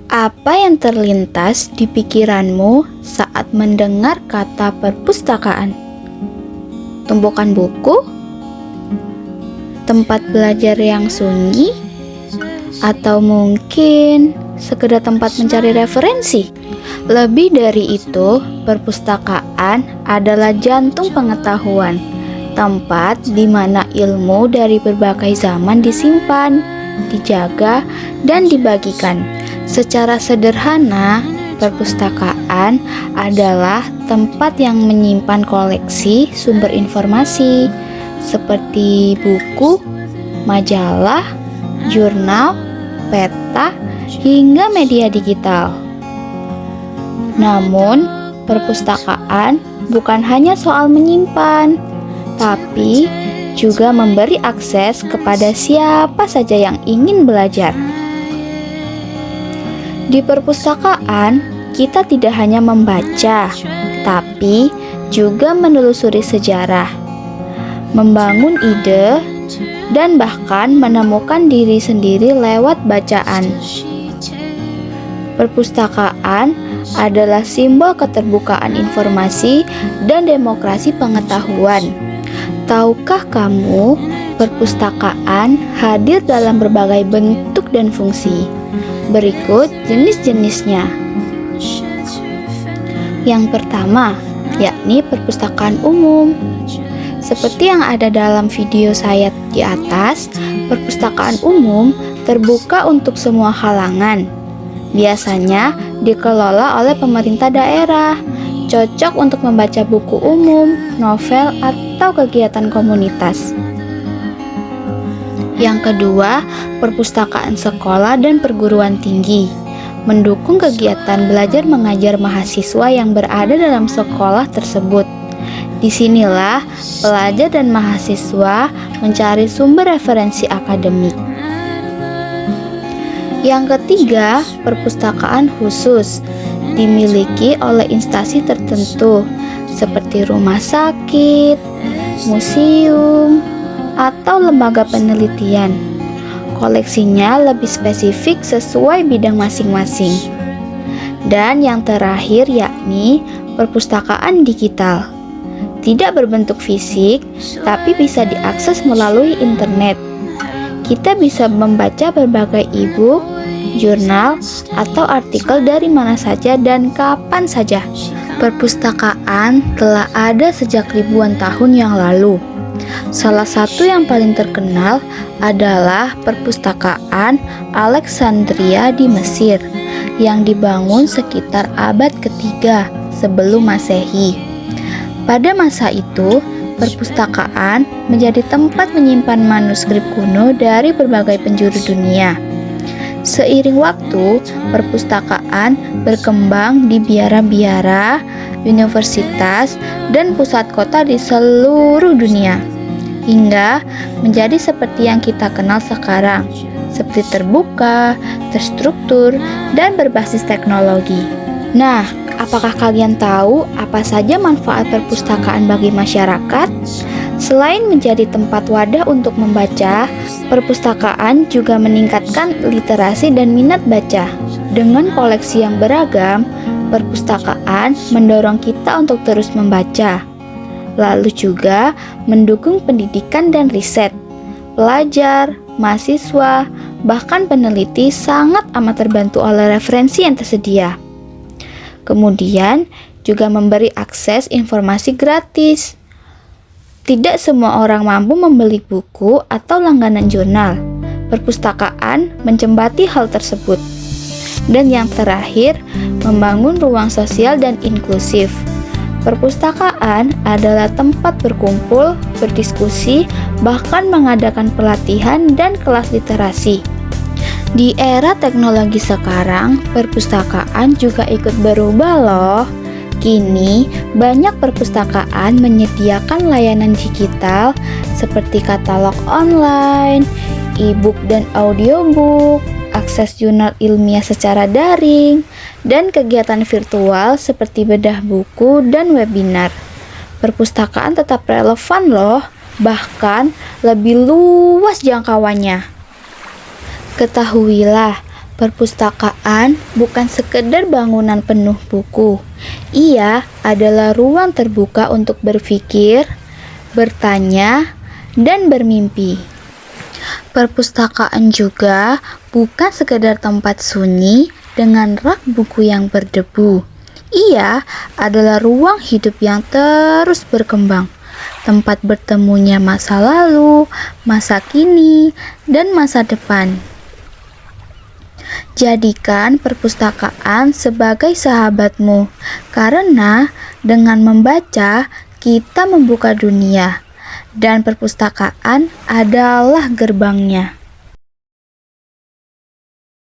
Apa yang terlintas di pikiranmu saat mendengar kata perpustakaan? Tumpukan buku? Tempat belajar yang sunyi? Atau mungkin sekedar tempat mencari referensi? Lebih dari itu, perpustakaan adalah jantung pengetahuan, tempat di mana ilmu dari berbagai zaman disimpan, dijaga, dan dibagikan. Secara sederhana, perpustakaan adalah tempat yang menyimpan koleksi sumber informasi seperti buku, majalah, jurnal, peta, hingga media digital. Namun, perpustakaan bukan hanya soal menyimpan, tapi juga memberi akses kepada siapa saja yang ingin belajar. Di perpustakaan, kita tidak hanya membaca, tapi juga menelusuri sejarah, membangun ide, dan bahkan menemukan diri sendiri lewat bacaan. Perpustakaan adalah simbol keterbukaan informasi dan demokrasi pengetahuan. Tahukah kamu, perpustakaan hadir dalam berbagai bentuk dan fungsi. Berikut jenis-jenisnya. Yang pertama, yakni perpustakaan umum. Seperti yang ada dalam video saya di atas, perpustakaan umum terbuka untuk semua kalangan. Biasanya dikelola oleh pemerintah daerah, cocok untuk membaca buku umum, novel, atau kegiatan komunitas. Yang kedua, perpustakaan sekolah dan perguruan tinggi, mendukung kegiatan belajar mengajar mahasiswa yang berada dalam sekolah tersebut. Disinilah pelajar dan mahasiswa mencari sumber referensi akademik. Yang ketiga, perpustakaan khusus, dimiliki oleh instansi tertentu seperti rumah sakit, museum, atau lembaga penelitian. Koleksinya lebih spesifik sesuai bidang masing-masing. Dan yang terakhir yakni perpustakaan digital. Tidak berbentuk fisik, tapi bisa diakses melalui internet. Kita bisa membaca berbagai e-book, jurnal, atau artikel dari mana saja dan kapan saja. Perpustakaan telah ada sejak ribuan tahun yang lalu. Salah satu yang paling terkenal adalah perpustakaan Alexandria di Mesir yang dibangun sekitar abad ketiga sebelum Masehi. Pada masa itu, perpustakaan menjadi tempat menyimpan manuskrip kuno dari berbagai penjuru dunia. Seiring waktu, perpustakaan berkembang di biara-biara, universitas, dan pusat kota di seluruh dunia, hingga menjadi seperti yang kita kenal sekarang, seperti terbuka, terstruktur, dan berbasis teknologi. Nah, apakah kalian tahu apa saja manfaat perpustakaan bagi masyarakat? Selain menjadi tempat wadah untuk membaca, perpustakaan juga meningkatkan literasi dan minat baca. Dengan koleksi yang beragam, perpustakaan mendorong kita untuk terus membaca. Lalu juga mendukung pendidikan dan riset. Pelajar, mahasiswa, bahkan peneliti sangat amat terbantu oleh referensi yang tersedia. Kemudian juga memberi akses informasi gratis. Tidak semua orang mampu membeli buku atau langganan jurnal. Perpustakaan menjembati hal tersebut. Dan yang terakhir, membangun ruang sosial dan inklusif. Perpustakaan adalah tempat berkumpul, berdiskusi, bahkan mengadakan pelatihan dan kelas literasi. Di era teknologi sekarang, perpustakaan juga ikut berubah loh. Kini, banyak perpustakaan menyediakan layanan digital seperti katalog online, e-book dan audiobook, akses jurnal ilmiah secara daring, dan kegiatan virtual seperti bedah buku dan webinar. Perpustakaan tetap relevan loh, bahkan lebih luas jangkauannya. Ketahuilah, Perpustakaan bukan sekedar bangunan penuh buku. Ia adalah ruang terbuka untuk berpikir, bertanya, dan bermimpi. Perpustakaan juga bukan sekedar tempat sunyi dengan rak buku yang berdebu. Ia adalah ruang hidup yang terus berkembang, tempat bertemunya masa lalu, masa kini, dan masa depan. Jadikan perpustakaan sebagai sahabatmu, karena dengan membaca kita membuka dunia, dan perpustakaan adalah gerbangnya.